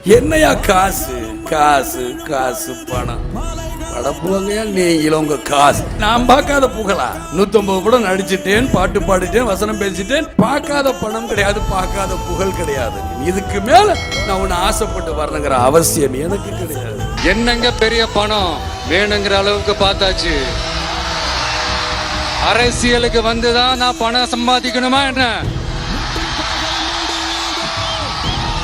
என்னையா காசு காசு காசு பணம் படப்புவங்கயா நீங்களும் உங்க காசு. நான் பார்க்காத புகழா 150 படம் நடிச்சிட்டேன், பாட்டு பாடிட்டேன், வசனம் பேசிட்டேன். பார்க்காத பணம் கிடையாது, பார்க்காத புகழ் கிடையாது. இதுக்கு மேல நான் உன்னை ஆசைப்பட்டு வரணுங்கிற அவசியம் எனக்கு கிடையாது. என்னங்க பெரிய பணம் வேணுங்கிற அளவுக்கு பார்த்தாச்சு. அரசியலுக்கு வந்துதான் நான் பணம் சம்பாதிக்கணுமா என்ன?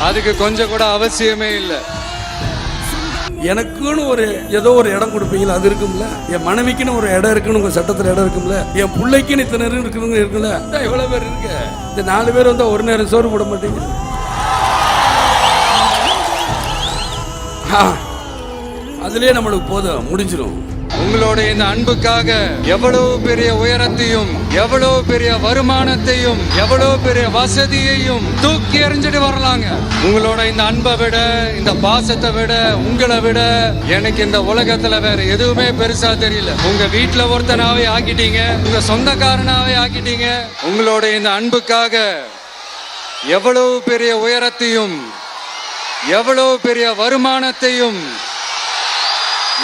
அதுக்கு கொஞ்சம் கூட அவசியமே இல்லை. எனக்குன்னு ஏதோ ஒரு இடம் கொடுப்பீங்களா? அது இருக்கும்ல. என் மனைவிக்குன்னு ஒரு இடம் இருக்குன்னு உங்க சட்டத்துல இடம் இருக்கும்ல. என் பிள்ளைக்குன்னு இத்தனை இருக்குதுங்க இருக்குல்ல. எவ்வளவு பேர் இருக்கு? இந்த 4 பேர் வந்தா ஒரு நேரம் சோறு போட மாட்டீங்க. அதுலயே நம்மளுக்கு போதும், முடிஞ்சிடும். உங்களோட இந்த அன்புக்காக எவ்வளவு பெரிய உயரத்தையும், எவ்வளவு பெரிய வருமானத்தையும், எவ்வளவு பெரிய வசதியையும் தூக்கி எறிஞ்சிட்டு வரலாங்க. உங்களோட இந்த அன்பை விட, இந்த பாசத்தை விட, உங்களை விட எனக்கு இந்த உலகத்துல வேற எதுவுமே பெருசா தெரியல. உங்க வீட்டுல ஒருத்தனாவே ஆக்கிட்டீங்க, உங்க சொந்தக்காரனாவே ஆக்கிட்டீங்க. உங்களோட இந்த அன்புக்காக எவ்வளவு பெரிய உயரத்தையும், எவ்வளவு பெரிய வருமானத்தையும்,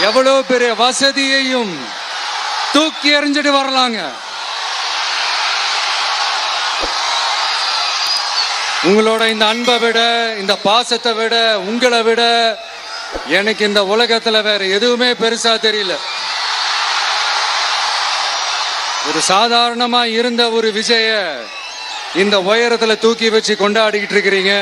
எவ்வளவு பெரிய வசதியையும் தூக்கி எறிஞ்சிட்டு வரலாங்க. உங்களோட இந்த அன்பை விட, இந்த பாசத்தை விட, உங்களை விட எனக்கு இந்த உலகத்துல வேற எதுவுமே பெருசா தெரியல. ஒரு சாதாரணமா இருந்த ஒரு விஜய இந்த உயரத்துல தூக்கி வச்சு கொண்டாடிக்கிட்டு இருக்கிறீங்க.